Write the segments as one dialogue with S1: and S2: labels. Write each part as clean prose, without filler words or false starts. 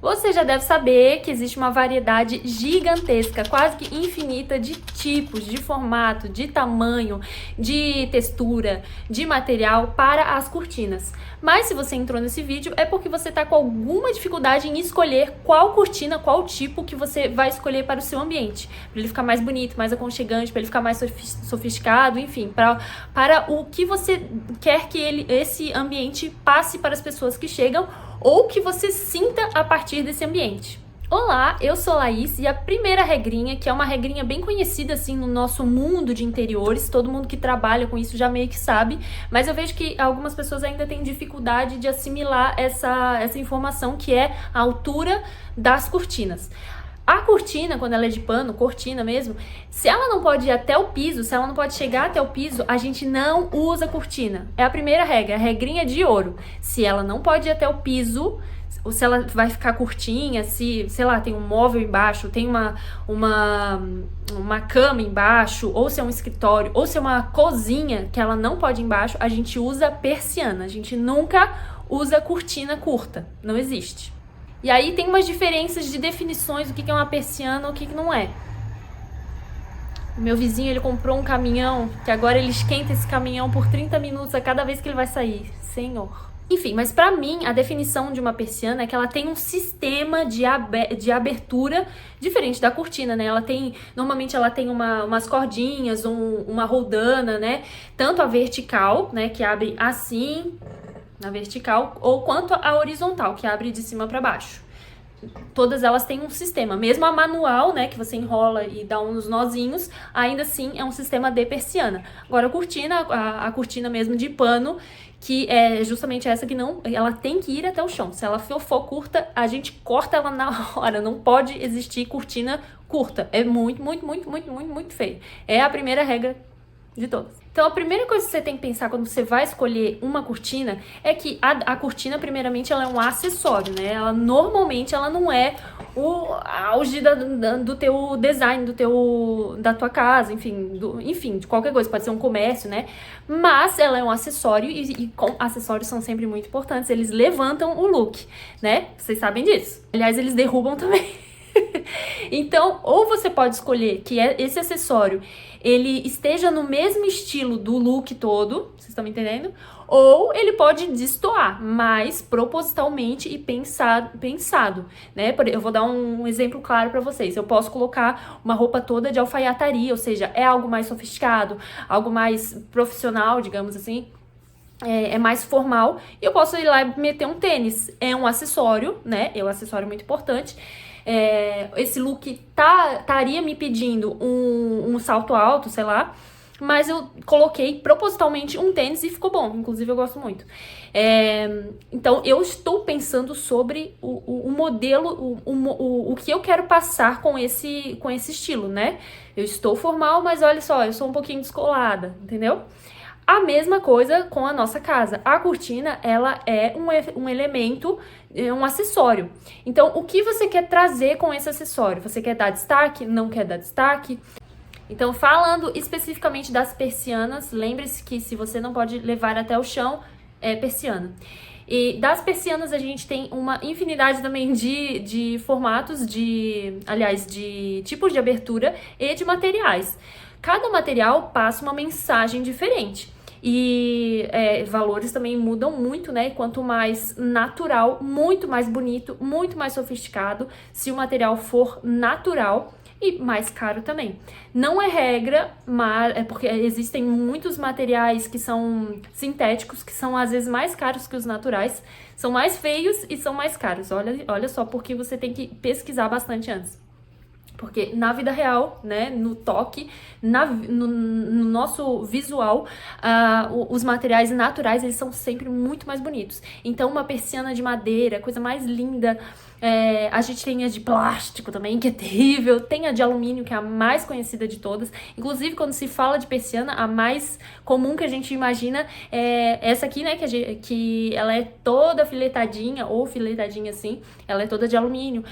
S1: Você já deve saber que existe uma variedade gigantesca, quase que infinita de tipos, de formato, de tamanho, de textura, de material para as cortinas. Mas se você entrou nesse vídeo é porque você está com alguma dificuldade em escolher qual cortina, qual tipo que você vai escolher para o seu ambiente. Para ele ficar mais bonito, mais aconchegante, para ele ficar mais sofisticado, enfim, para o que você quer que esse ambiente passe para as pessoas que chegam ou que você sinta a partir desse ambiente. Olá, eu sou Laís e a primeira regrinha, que é uma regrinha bem conhecida assim no nosso mundo de interiores, todo mundo que trabalha com isso já meio que sabe, mas eu vejo que algumas pessoas ainda têm dificuldade de assimilar essa informação, que é a altura das cortinas. A cortina, quando ela é de pano, cortina mesmo, se ela não pode ir até o piso, se ela não pode chegar até o piso, a gente não usa cortina. É a primeira regra, a regrinha de ouro. Se ela não pode ir até o piso, ou se ela vai ficar curtinha, se, sei lá, tem um móvel embaixo, tem uma cama embaixo, ou se é um escritório, ou se é uma cozinha que ela não pode ir embaixo, a gente usa persiana. A gente nunca usa cortina curta, não existe. E aí tem umas diferenças de definições do que é uma persiana ou o que não é. O meu vizinho, ele comprou um caminhão, que agora ele esquenta esse caminhão por 30 minutos a cada vez que ele vai sair. Senhor. Enfim, mas pra mim, a definição de uma persiana é que ela tem um sistema de abertura diferente da cortina, né? Normalmente ela tem umas cordinhas, uma roldana, né? Tanto a vertical, né, que abre assim, na vertical, ou quanto a horizontal, que abre de cima para baixo. Todas elas têm um sistema, mesmo a manual, né, que você enrola e dá uns nozinhos, ainda assim é um sistema de persiana. Agora a cortina, a cortina mesmo de pano, que é justamente essa que não, ela tem que ir até o chão. Se ela for curta, a gente corta ela na hora, não pode existir cortina curta. É muito feio. É a primeira regra de todas. Então, a primeira coisa que você tem que pensar quando você vai escolher uma cortina é que a cortina, primeiramente, ela é um acessório, né? Normalmente, ela não é o auge do teu design, da tua casa, enfim, de qualquer coisa. Pode ser um comércio, né? Mas ela é um acessório e acessórios são sempre muito importantes. Eles levantam o look, né? Vocês sabem disso. Aliás, eles derrubam também. Então, ou você pode escolher que esse acessório ele esteja no mesmo estilo do look todo, vocês estão me entendendo? Ou ele pode destoar, mas propositalmente e pensado, né? Eu vou dar um exemplo claro para vocês. Eu posso colocar uma roupa toda de alfaiataria, ou seja, é algo mais sofisticado, algo mais profissional, digamos assim. É mais formal, e eu posso ir lá e meter um tênis. É um acessório, né? É um acessório muito importante. Esse look estaria me pedindo um salto alto, sei lá, mas eu coloquei propositalmente um tênis e ficou bom. Inclusive, eu gosto muito. Então, eu estou pensando sobre o modelo, o que eu quero passar com esse estilo, né? Eu estou formal, mas olha só, eu sou um pouquinho descolada, entendeu? A mesma coisa com a nossa casa. A cortina, ela é um elemento, um acessório. Então, o que você quer trazer com esse acessório? Você quer dar destaque? Não quer dar destaque? Então, falando especificamente das persianas, lembre-se que se você não pode levar até o chão, é persiana. E das persianas a gente tem uma infinidade também de formatos, de tipos de abertura e de materiais. Cada material passa uma mensagem diferente. E valores também mudam muito, né? Quanto mais natural, muito mais bonito, muito mais sofisticado, se o material for natural, e mais caro também. Não é regra, mas é porque existem muitos materiais que são sintéticos, que são às vezes mais caros que os naturais, são mais feios e são mais caros. Olha só, porque você tem que pesquisar bastante antes. Porque na vida real, né, no toque, no nosso visual, os materiais naturais, eles são sempre muito mais bonitos. Então, uma persiana de madeira, coisa mais linda. A gente tem a de plástico também, que é terrível. Tem a de alumínio, que é a mais conhecida de todas. Inclusive, quando se fala de persiana, a mais comum que a gente imagina é essa aqui, né, que ela é toda filetadinha, ou filetadinha assim. Ela é toda de alumínio.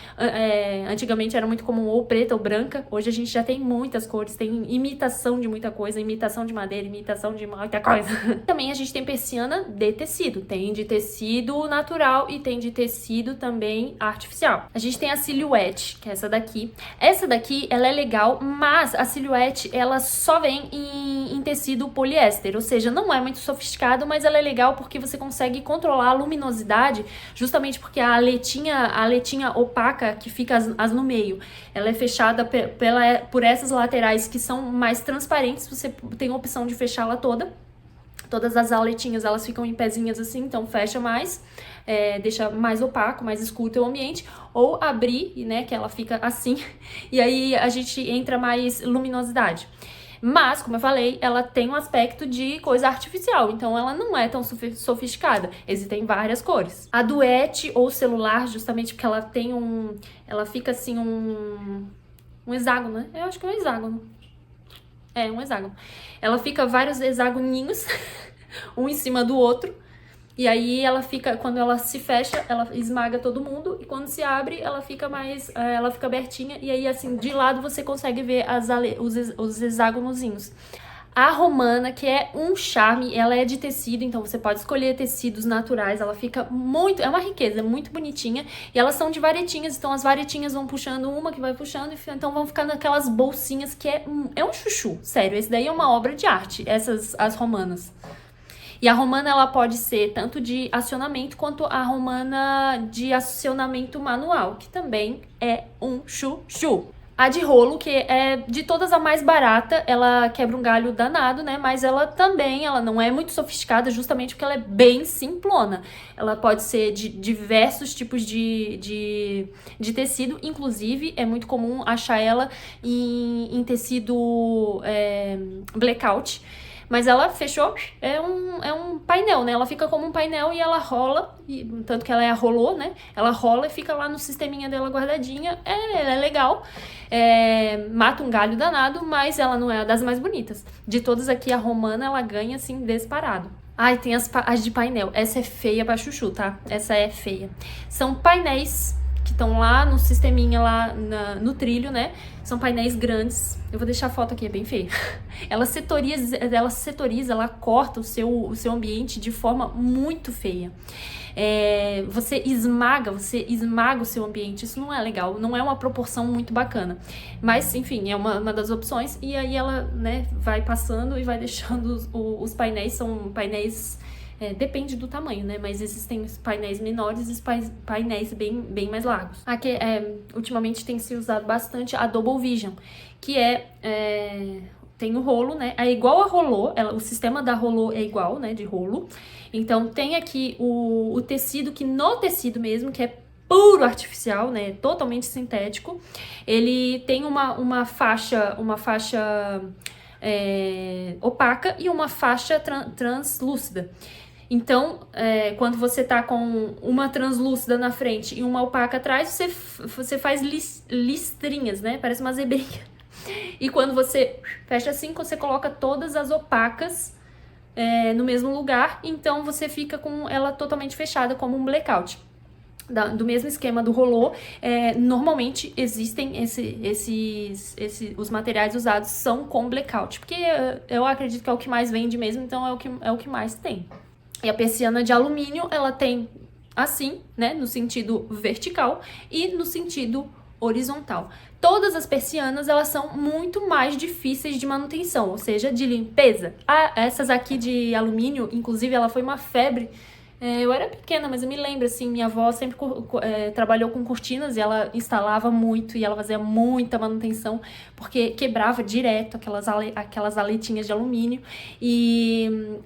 S1: Antigamente era muito comum ou preta ou branca. Hoje a gente já tem muitas cores, tem imitação de muita coisa, imitação de madeira, imitação de muita coisa. Também a gente tem persiana de tecido. Tem de tecido natural e tem de tecido também artificial. A gente tem a silhouette, que é essa daqui. Essa daqui, ela é legal, mas a silhouette, ela só vem em tecido poliéster, ou seja, não é muito sofisticado, mas ela é legal porque você consegue controlar a luminosidade, justamente porque a aletinha opaca que fica as no meio, ela é fechada por essas laterais que são mais transparentes, você tem a opção de fechá-la toda. Todas as aletinhas, elas ficam em pezinhas assim, então fecha mais, deixa mais opaco, mais escuro o ambiente, ou abrir, né, que ela fica assim, e aí a gente entra mais luminosidade. Mas, como eu falei, ela tem um aspecto de coisa artificial, então ela não é tão sofisticada. Existem várias cores. A duete ou celular, justamente porque ela tem ela fica assim um hexágono, né? Eu acho que é um hexágono. É, um hexágono. Ela fica vários hexagoninhos, um em cima do outro. E aí ela fica, quando ela se fecha, ela esmaga todo mundo. E quando se abre, ela fica ela fica abertinha. E aí, assim, de lado você consegue ver os hexágonozinhos. A romana, que é um charme, ela é de tecido, então você pode escolher tecidos naturais. Ela fica muito, é uma riqueza, é muito bonitinha. E elas são de varetinhas, então as varetinhas vão puxando uma que vai puxando, então vão ficar naquelas bolsinhas que é um chuchu. Sério, esse daí é uma obra de arte, as romanas. E a romana, ela pode ser tanto de acionamento quanto a romana de acionamento manual, que também é um chuchu. A de rolo, que é de todas a mais barata, ela quebra um galho danado, né? Mas ela não é muito sofisticada, justamente porque ela é bem simplona. Ela pode ser de diversos tipos de tecido, inclusive é muito comum achar ela em tecido blackout. Mas ela fechou, é um painel, né? Ela fica como um painel e ela rola, tanto que ela é a rolô, né? Ela rola e fica lá no sisteminha dela guardadinha. Ela é legal, mata um galho danado, mas ela não é das mais bonitas. De todas aqui, a romana, ela ganha, assim, disparado. Ai, tem as de painel. Essa é feia pra chuchu, tá? Essa é feia. São painéis que estão lá no sisteminha, lá no trilho, né? São painéis grandes. Eu vou deixar a foto aqui, é bem feia. Ela setoriza, ela corta o seu ambiente de forma muito feia. Você esmaga o seu ambiente. Isso não é legal, não é uma proporção muito bacana. Mas, enfim, é uma das opções. E aí ela, né, vai passando e vai deixando os painéis, são painéis... depende do tamanho, né? Mas existem painéis menores e painéis bem mais largos. Aqui, ultimamente tem se usado bastante a Double Vision, que tem o rolo, né? É igual a rolô, o sistema da rolô é igual, né? De rolo. Então, tem aqui o tecido, que no tecido mesmo, que é puro artificial, né? Totalmente sintético. Ele tem uma faixa opaca e uma faixa translúcida. Então, quando você tá com uma translúcida na frente e uma opaca atrás, você faz listrinhas, né? Parece uma zebrinha. E quando você fecha assim, você coloca todas as opacas no mesmo lugar, então você fica com ela totalmente fechada, como um blackout. Do mesmo esquema do rolô, normalmente existem os materiais usados são com blackout, porque eu acredito que é o que mais vende mesmo, então é o que mais tem. E a persiana de alumínio, ela tem assim, né, no sentido vertical e no sentido horizontal. Todas as persianas, elas são muito mais difíceis de manutenção, ou seja, de limpeza. Essas aqui de alumínio, inclusive, ela foi uma febre. Eu era pequena, mas eu me lembro, assim, minha avó sempre trabalhou com cortinas e ela instalava muito e ela fazia muita manutenção, porque quebrava direto aquelas aletinhas de alumínio e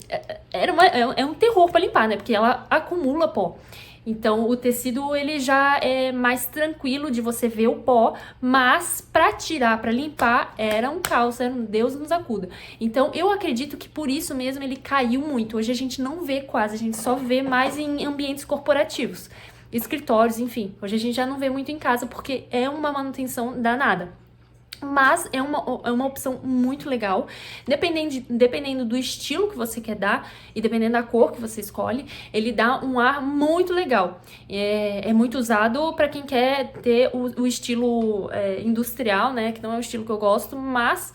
S1: é um terror para limpar, né? Porque ela acumula pó. Então, o tecido, ele já é mais tranquilo de você ver o pó, mas para tirar, para limpar, era um caos, era um Deus nos acuda. Então, eu acredito que por isso mesmo ele caiu muito. Hoje a gente não vê quase, a gente só vê mais em ambientes corporativos, escritórios, enfim. Hoje a gente já não vê muito em casa porque é uma manutenção danada. Mas é uma opção muito legal, dependendo do estilo que você quer dar e dependendo da cor que você escolhe, ele dá um ar muito legal. É muito usado para quem quer ter o estilo industrial, né, que não é o estilo que eu gosto, mas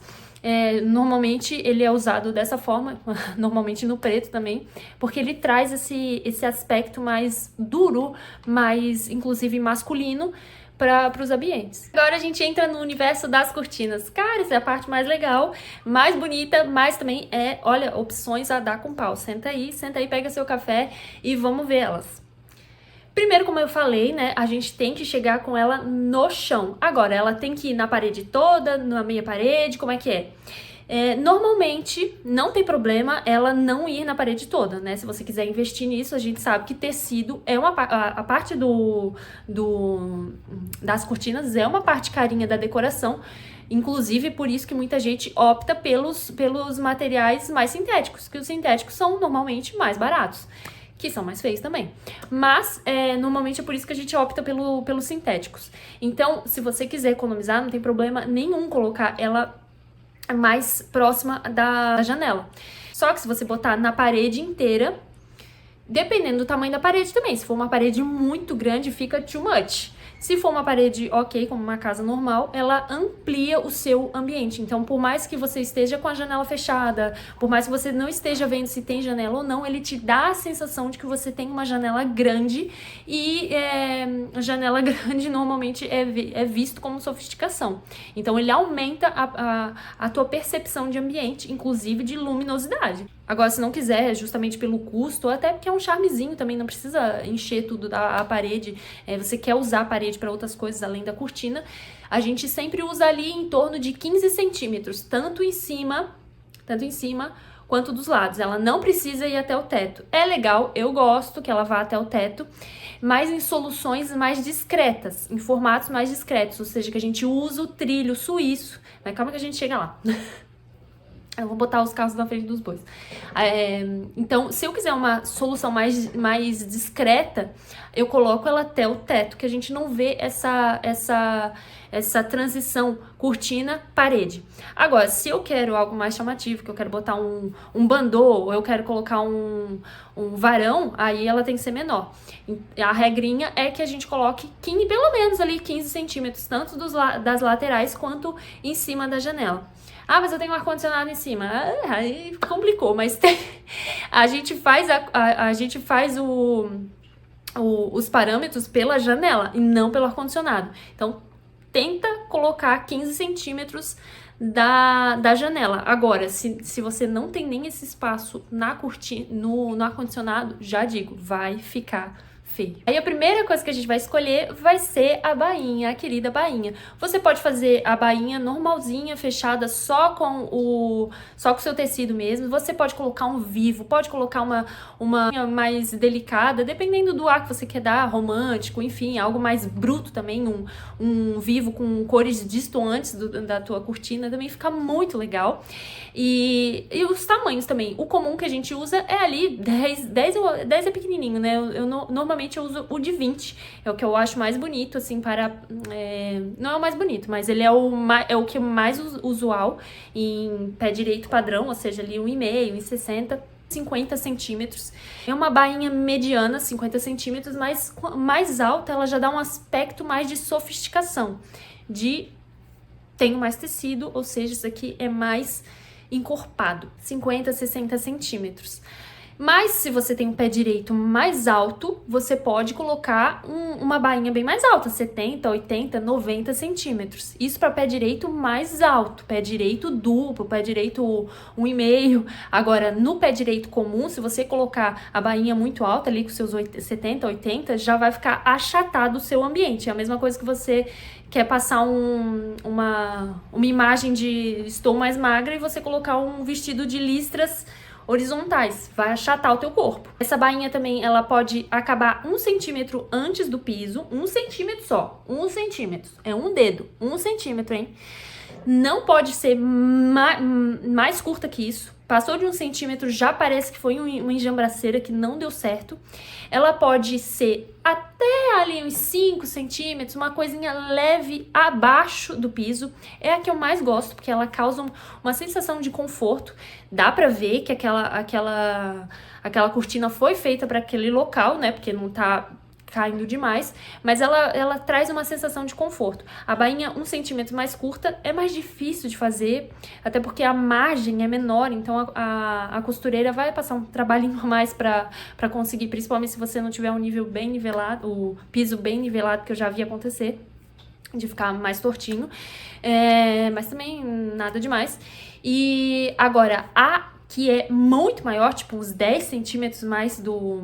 S1: normalmente ele é usado dessa forma, normalmente no preto também, porque ele traz esse aspecto mais duro, mais inclusive masculino, para os ambientes. Agora a gente entra no universo das cortinas. Cara, essa é a parte mais legal, mais bonita, mas também olha, opções a dar com pau. Senta aí, pega seu café e vamos ver elas. Primeiro, como eu falei, né, a gente tem que chegar com ela no chão. Agora, ela tem que ir na parede toda, na meia parede, como é que é? Normalmente, não tem problema ela não ir na parede toda, né? Se você quiser investir nisso, a gente sabe que tecido é a parte das cortinas é uma parte carinha da decoração. Inclusive, por isso que muita gente opta pelos materiais mais sintéticos, que os sintéticos são normalmente mais baratos, que são mais feios também. Mas, normalmente é por isso que a gente opta pelos sintéticos. Então, se você quiser economizar, não tem problema nenhum colocar ela mais próxima da janela. Só que se você botar na parede inteira, dependendo do tamanho da parede também, se for uma parede muito grande, fica too much. Se for uma parede ok, como uma casa normal, ela amplia o seu ambiente. Então, por mais que você esteja com a janela fechada, por mais que você não esteja vendo se tem janela ou não, ele te dá a sensação de que você tem uma janela grande e a janela grande normalmente é visto como sofisticação. Então, ele aumenta a tua percepção de ambiente, inclusive de luminosidade. Agora, se não quiser, justamente pelo custo, ou até porque é um charmezinho também, não precisa encher tudo a parede, você quer usar a parede para outras coisas além da cortina, a gente sempre usa ali em torno de 15 centímetros, tanto em cima quanto dos lados. Ela não precisa ir até o teto. É legal, eu gosto que ela vá até o teto, mas em soluções mais discretas, em formatos mais discretos, ou seja, que a gente usa o trilho suíço. Mas calma que a gente chega lá. Eu vou botar os carros na frente dos bois. Então, se eu quiser uma solução mais discreta, eu coloco ela até o teto, que a gente não vê essa transição cortina-parede. Agora, se eu quero algo mais chamativo, que eu quero botar um bandô, ou eu quero colocar um varão, aí ela tem que ser menor. A regrinha é que a gente coloque pelo menos ali 15 centímetros, tanto das laterais quanto em cima da janela. Ah, mas eu tenho um ar-condicionado em cima. Aí complicou, mas a gente faz os parâmetros pela janela e não pelo ar-condicionado. Então, tenta colocar 15 centímetros da janela. Agora, se você não tem nem esse espaço na cortina, no ar-condicionado, já digo, vai ficar feio. Aí a primeira coisa que a gente vai escolher vai ser a bainha, a querida bainha. Você pode fazer a bainha normalzinha, fechada, só com o seu tecido mesmo. Você pode colocar um vivo, pode colocar uma mais delicada, dependendo do ar que você quer dar, romântico, enfim, algo mais bruto também, um vivo com cores destoantes da tua cortina, também fica muito legal. E os tamanhos também. O comum que a gente usa é ali 10 é pequenininho, né? Eu normalmente eu uso o de 20, é o que eu acho mais bonito, assim, não é o mais bonito, mas ele é o que é mais usual em pé direito padrão, ou seja, ali 1,5, 1,60, 50 centímetros. É uma bainha mediana, 50 centímetros, mas mais alta, ela já dá um aspecto mais de sofisticação, tenho mais tecido, ou seja, isso aqui é mais encorpado, 50, 60 centímetros. Mas se você tem um pé direito mais alto, você pode colocar uma bainha bem mais alta, 70, 80, 90 centímetros. Isso para pé direito mais alto, pé direito duplo, pé direito 1,5. Agora, no pé direito comum, se você colocar a bainha muito alta ali com seus 70, 80, já vai ficar achatado o seu ambiente. É a mesma coisa que você quer passar uma imagem de estou mais magra e você colocar um vestido de listras horizontais, vai achatar o teu corpo. Essa bainha também, ela pode acabar 1 centímetro antes do piso, 1 centímetro só, 1 centímetro, é um dedo, 1 centímetro, hein? Não pode ser mais curta que isso. Passou de 1 centímetro, já parece que foi uma enjambraceira que não deu certo. Ela pode ser até ali uns 5 centímetros, uma coisinha leve abaixo do piso. É a que eu mais gosto, porque ela causa uma sensação de conforto. Dá pra ver que aquela cortina foi feita para aquele local, né? Porque não tá caindo demais, mas ela traz uma sensação de conforto. A bainha 1 centímetro mais curta é mais difícil de fazer, até porque a margem é menor, então a costureira vai passar um trabalhinho a mais para conseguir, principalmente se você não tiver um nível bem nivelado, o piso bem nivelado, que eu já vi acontecer, de ficar mais tortinho, mas também nada demais. E agora, que é muito maior, tipo uns 10 centímetros mais do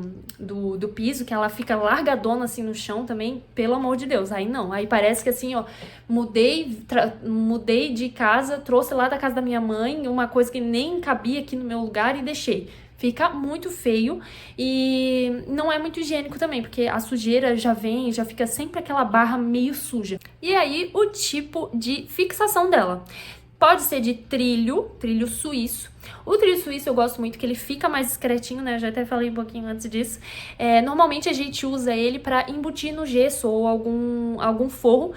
S1: piso, que ela fica largadona assim no chão também, pelo amor de Deus, aí não, aí parece que assim, ó, mudei de casa, trouxe lá da casa da minha mãe, uma coisa que nem cabia aqui no meu lugar e deixei. Fica muito feio e não é muito higiênico também, porque a sujeira já fica sempre aquela barra meio suja. E aí, o tipo de fixação dela. Pode ser de trilho suíço. O trilho suíço eu gosto muito, que ele fica mais discretinho, né? Eu já até falei um pouquinho antes disso. Normalmente a gente usa ele para embutir no gesso ou algum forro.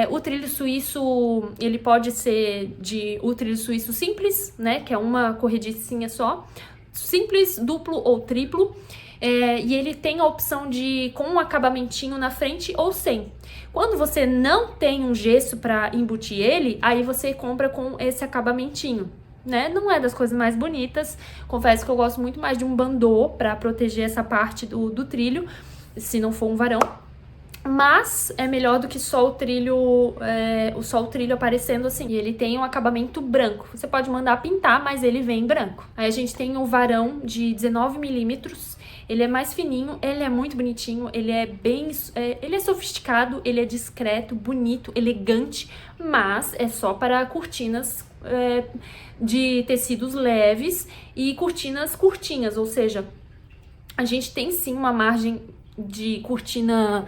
S1: O trilho suíço, ele pode ser o trilho suíço simples, né? Que é uma corredicinha só. Simples, duplo ou triplo. E ele tem a opção de com um acabamentinho na frente ou sem. Quando você não tem um gesso para embutir ele, aí você compra com esse acabamentinho, né? Não é das coisas mais bonitas. Confesso que eu gosto muito mais de um bandô para proteger essa parte do trilho, se não for um varão. Mas é melhor do que só o trilho aparecendo assim. E ele tem um acabamento branco. Você pode mandar pintar, mas ele vem branco. Aí a gente tem o varão de 19 milímetros. Ele é mais fininho, ele é muito bonitinho, ele é sofisticado, ele é discreto, bonito, elegante, mas é só para cortinas de tecidos leves e cortinas curtinhas, ou seja, a gente tem sim uma margem de cortina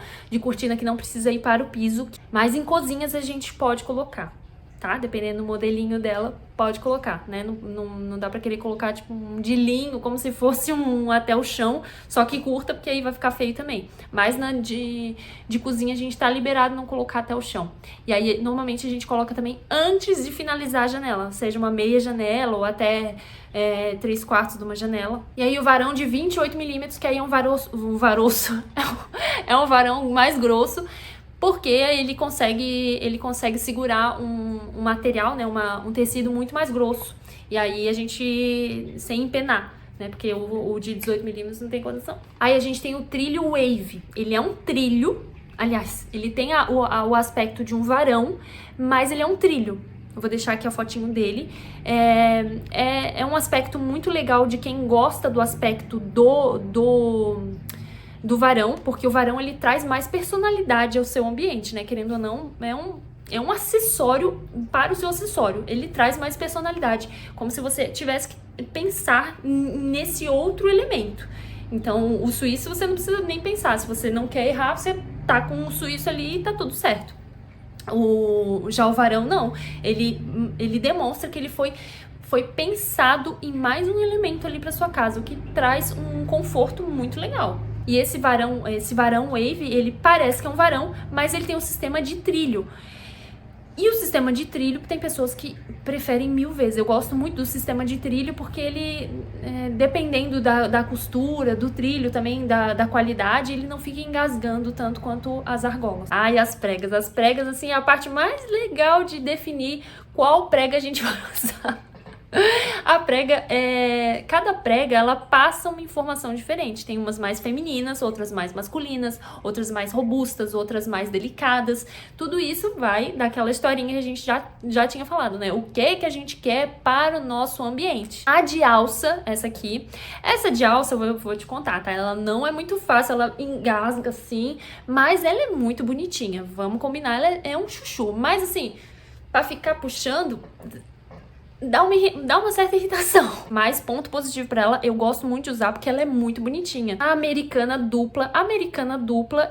S1: que não precisa ir para o piso, mas em cozinhas a gente pode colocar, tá? Dependendo do modelinho dela, pode colocar, né? Não dá pra querer colocar, tipo, um de linho, como se fosse um até o chão, só que curta, porque aí vai ficar feio também. Mas de cozinha a gente tá liberado não colocar até o chão. E aí, normalmente, a gente coloca também antes de finalizar a janela, seja uma meia janela ou até 3/4 de uma janela. E aí, o varão de 28 milímetros, que aí é um varoço, é um varão mais grosso, porque ele consegue segurar um material, né, um tecido muito mais grosso. E aí a gente, sem empenar, né, porque o de 18 milímetros não tem condição. Aí a gente tem o trilho wave. Ele é um trilho, aliás, ele tem o aspecto de um varão, mas ele é um trilho. Eu vou deixar aqui a fotinho dele. É um aspecto muito legal de quem gosta do aspecto do varão, porque o varão ele traz mais personalidade ao seu ambiente, né? Querendo ou não, é um acessório para o seu acessório. Ele traz mais personalidade, como se você tivesse que pensar nesse outro elemento. Então, o suíço você não precisa nem pensar. Se você não quer errar, você tá com o suíço ali e tá tudo certo. Já o varão, não. Ele demonstra que ele foi pensado em mais um elemento ali para sua casa, o que traz um conforto muito legal. E esse varão wave, ele parece que é um varão, mas ele tem um sistema de trilho. E o sistema de trilho, tem pessoas que preferem 1000 vezes. Eu gosto muito do sistema de trilho porque ele, dependendo da costura, do trilho também, da qualidade, ele não fica engasgando tanto quanto as argolas. E as pregas. As pregas, assim, é a parte mais legal de definir qual prega a gente vai usar. A prega, cada prega, ela passa uma informação diferente. Tem umas mais femininas, outras mais masculinas, outras mais robustas, outras mais delicadas. Tudo isso vai daquela historinha que a gente já tinha falado, né? O que a gente quer para o nosso ambiente. A de alça, essa de alça eu vou te contar, tá? Ela não é muito fácil, ela engasga assim, mas ela é muito bonitinha. Vamos combinar, ela é um chuchu. Mas assim, pra ficar puxando, dá uma certa irritação. Mas ponto positivo pra ela, eu gosto muito de usar porque ela é muito bonitinha. A americana dupla,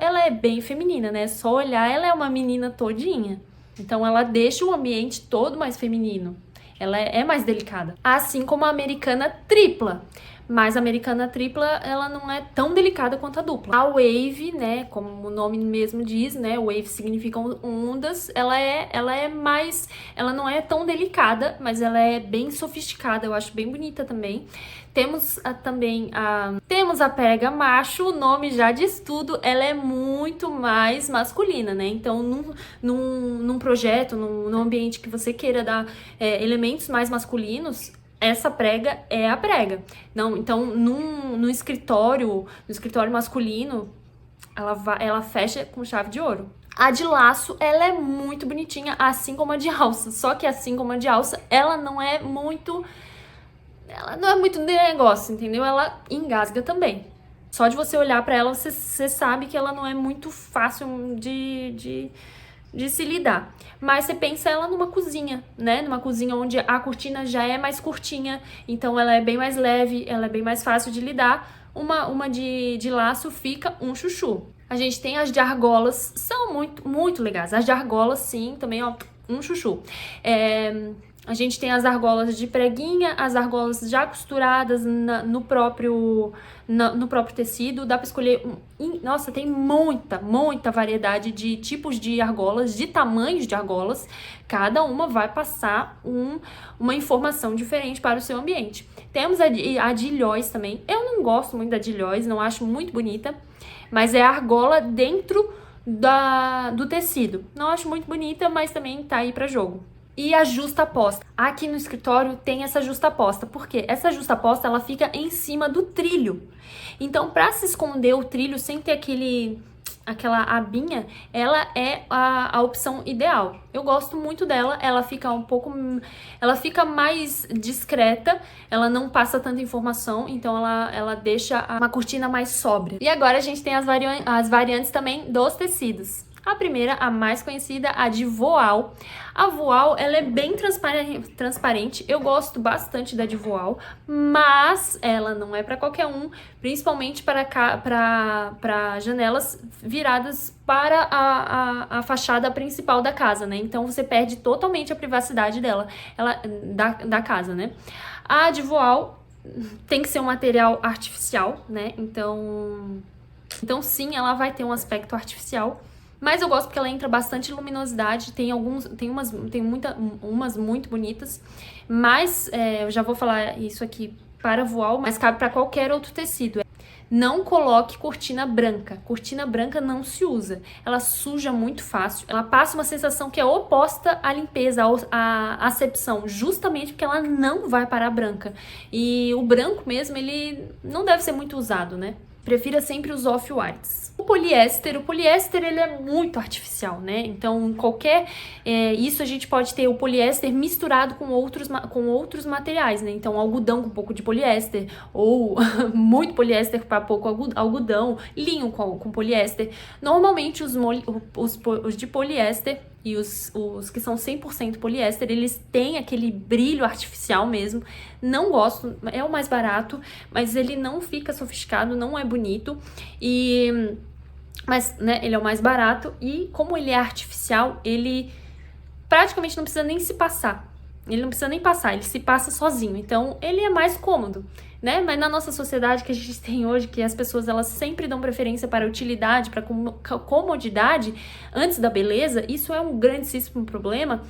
S1: ela é bem feminina, né? Só olhar, ela é uma menina todinha. Então ela deixa o ambiente todo mais feminino. Ela é mais delicada. Assim como a americana tripla. Mas a americana tripla, ela não é tão delicada quanto a dupla. A wave, né, como o nome mesmo diz, né, wave significa ondas, ela não é tão delicada, mas ela é bem sofisticada, eu acho bem bonita também. Temos temos a pega macho, o nome já diz tudo, ela é muito mais masculina, né? Então, num projeto, num ambiente que você queira dar elementos mais masculinos, essa prega é a prega. Não, então, no escritório masculino, ela fecha com chave de ouro. A de laço, ela é muito bonitinha, assim como a de alça. Só que assim como a de alça, ela não é muito de negócio, entendeu? Ela engasga também. Só de você olhar pra ela, você sabe que ela não é muito fácil de se lidar. Mas você pensa ela numa cozinha, né? Numa cozinha onde a cortina já é mais curtinha, então ela é bem mais leve, ela é bem mais fácil de lidar. Uma de laço fica um chuchu. A gente tem as de argolas, são muito, muito legais. As de argolas, sim, também, ó, um chuchu. A gente tem as argolas de preguinha, as argolas já costuradas no próprio tecido. Dá pra escolher. Nossa, tem muita variedade de tipos de argolas, de tamanhos de argolas. Cada uma vai passar uma informação diferente para o seu ambiente. Temos a de ilhóis também. Eu não gosto muito da de ilhóis, não acho muito bonita. Mas é a argola dentro do tecido. Não acho muito bonita, mas também tá aí pra jogo. E a justaposta. Aqui no escritório tem essa justaposta. Por quê? Essa justaposta, ela fica em cima do trilho. Então, para se esconder o trilho sem ter aquela abinha, ela é a opção ideal. Eu gosto muito dela. Ela fica mais discreta. Ela não passa tanta informação. Então, ela deixa uma cortina mais sóbria. E agora a gente tem as variantes também dos tecidos. A primeira, a mais conhecida, a de voal. A voal, ela é bem transparente. Eu gosto bastante da de voal, mas ela não é para qualquer um, principalmente para janelas viradas para a fachada principal da casa, né? Então você perde totalmente a privacidade da casa, né? A de voal tem que ser um material artificial, né? Então sim, ela vai ter um aspecto artificial. Mas eu gosto porque ela entra bastante luminosidade, tem umas muito bonitas, mas eu já vou falar isso aqui para voal, mas cabe para qualquer outro tecido. Não coloque cortina branca. Cortina branca não se usa. Ela suja muito fácil. Ela passa uma sensação que é oposta à limpeza, à asepção, justamente porque ela não vai parar branca. E o branco mesmo, ele não deve ser muito usado, né? Prefira sempre os off-whites. O poliéster ele é muito artificial, né? Então, isso a gente pode ter o poliéster misturado com outros materiais, né? Então, algodão com um pouco de poliéster, ou muito poliéster para pouco algodão, linho com poliéster. Normalmente, os de poliéster e os que são 100% poliéster, eles têm aquele brilho artificial mesmo. Não gosto, é o mais barato, mas ele não fica sofisticado, não é bonito. Mas, né, ele é o mais barato e como ele é artificial, ele praticamente não precisa nem se passar. Ele não precisa nem passar, ele se passa sozinho. Então, ele é mais cômodo, né? Mas na nossa sociedade que a gente tem hoje, que as pessoas elas sempre dão preferência para a utilidade, para a comodidade antes da beleza, isso é um grandíssimo problema.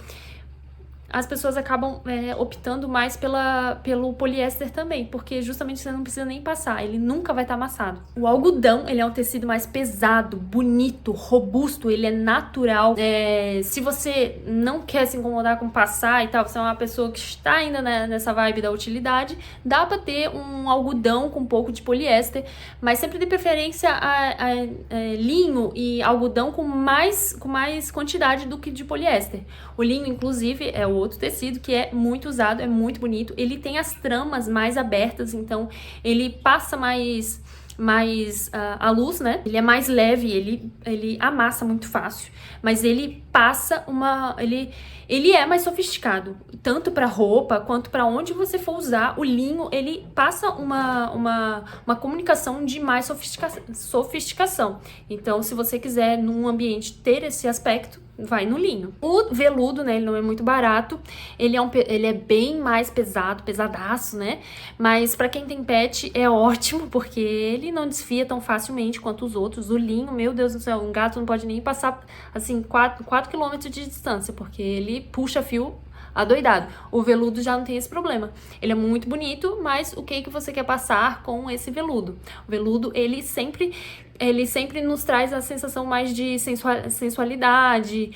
S1: As pessoas acabam optando mais pelo poliéster também, porque justamente você não precisa nem passar, ele nunca vai estar amassado. O algodão, ele é um tecido mais pesado, bonito, robusto, ele é natural. Se você não quer se incomodar com passar e tal, você é uma pessoa que está ainda nessa vibe da utilidade, dá pra ter um algodão com um pouco de poliéster, mas sempre de preferência a linho e algodão com mais quantidade do que de poliéster. O linho, inclusive, é o outro tecido que é muito usado, é muito bonito. Ele tem as tramas mais abertas, então ele passa mais a luz, né? Ele é mais leve, ele amassa muito fácil, mas ele passa ele é mais sofisticado, tanto para roupa quanto para onde você for usar. O linho, ele passa uma comunicação de mais sofisticação. Então, se você quiser num ambiente ter esse aspecto, vai no linho. O veludo, né, ele não é muito barato, ele é bem mais pesado, pesadaço, né, mas pra quem tem pet é ótimo, porque ele não desfia tão facilmente quanto os outros. O linho, meu Deus do céu, um gato não pode nem passar, assim, 4 km de distância, porque ele puxa fio adoidado. O veludo já não tem esse problema. Ele é muito bonito, mas o que você quer passar com esse veludo? O veludo, ele sempre nos traz a sensação mais de sensualidade,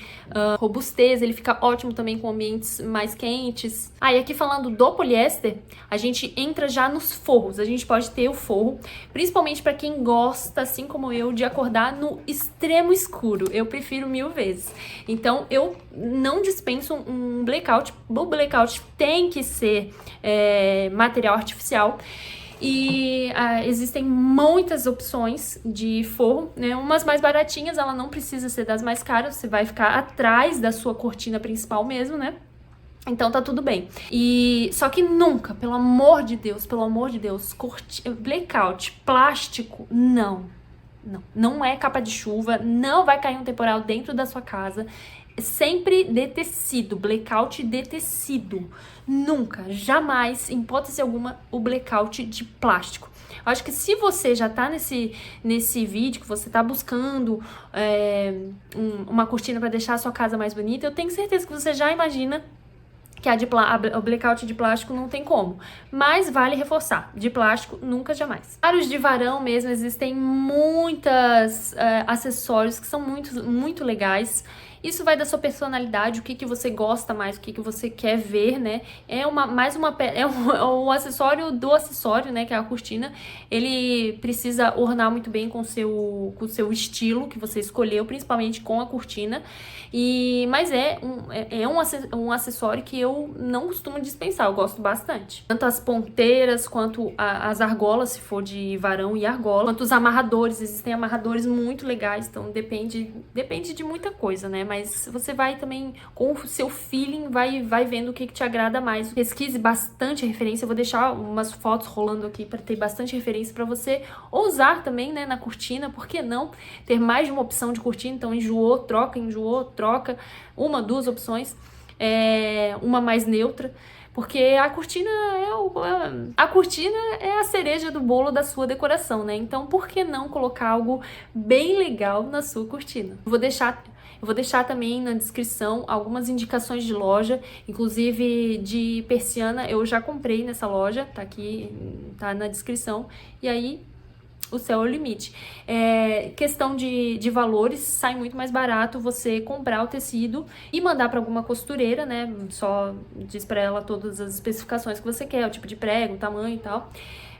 S1: robustez. Ele fica ótimo também com ambientes mais quentes. E aqui falando do poliéster, a gente entra já nos forros. A gente pode ter o forro, principalmente para quem gosta, assim como eu, de acordar no extremo escuro. Eu prefiro 1000 vezes. Então, eu não dispenso um blackout. O blackout tem que ser material artificial. E existem muitas opções de forro, né? Umas mais baratinhas, ela não precisa ser das mais caras, você vai ficar atrás da sua cortina principal mesmo, né? Então tá tudo bem. Só que nunca, pelo amor de Deus, blackout, plástico, não. Não é capa de chuva, não vai cair um temporal dentro da sua casa. Sempre de tecido, blackout de tecido. Nunca, jamais, em hipótese alguma, o blackout de plástico. Eu acho que se você já tá nesse vídeo, que você tá buscando uma cortina para deixar a sua casa mais bonita, eu tenho certeza que você já imagina que o blackout de plástico não tem como. Mas vale reforçar, de plástico nunca, jamais. Para os de varão mesmo, existem muitos acessórios que são muito legais. Isso vai da sua personalidade, o que você gosta mais, o que você quer ver, né? É um acessório do acessório, né? Que é a cortina. Ele precisa ornar muito bem com o seu estilo que você escolheu, principalmente com a cortina. Mas é um acessório que eu não costumo dispensar, eu gosto bastante. Tanto as ponteiras, quanto as argolas, se for de varão e argola, quanto os amarradores. Existem amarradores muito legais, então depende de muita coisa, né? Mas você vai também, com o seu feeling, vai vendo o que te agrada mais. Pesquise bastante referência, eu vou deixar umas fotos rolando aqui para ter bastante referência para você usar também, né, na cortina. Por que não ter mais de uma opção de cortina? Então enjoou, troca, uma, duas opções, uma mais neutra. Porque a cortina é a cereja do bolo da sua decoração, né? Então, por que não colocar algo bem legal na sua cortina? Eu vou deixar também na descrição algumas indicações de loja, inclusive de persiana. Eu já comprei nessa loja, tá aqui, tá na descrição. E aí, o céu é o limite. Questão de valores, sai muito mais barato você comprar o tecido e mandar para alguma costureira, né? Só diz para ela todas as especificações que você quer, o tipo de prego, o tamanho e tal.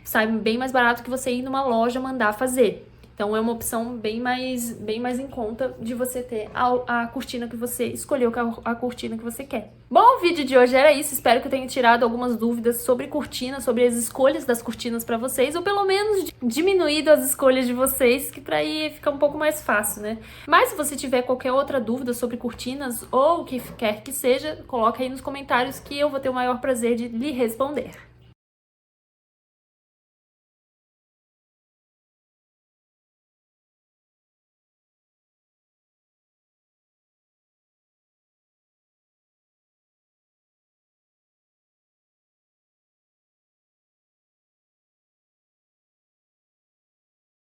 S1: Sai bem mais barato que você ir numa loja mandar fazer. Então é uma opção bem mais em conta de você ter a cortina que você escolheu, a cortina que você quer. Bom, o vídeo de hoje era isso. Espero que eu tenha tirado algumas dúvidas sobre cortina, sobre as escolhas das cortinas para vocês, ou pelo menos diminuído as escolhas de vocês, que para aí fica um pouco mais fácil, né? Mas se você tiver qualquer outra dúvida sobre cortinas ou o que quer que seja, coloca aí nos comentários que eu vou ter o maior prazer de lhe responder.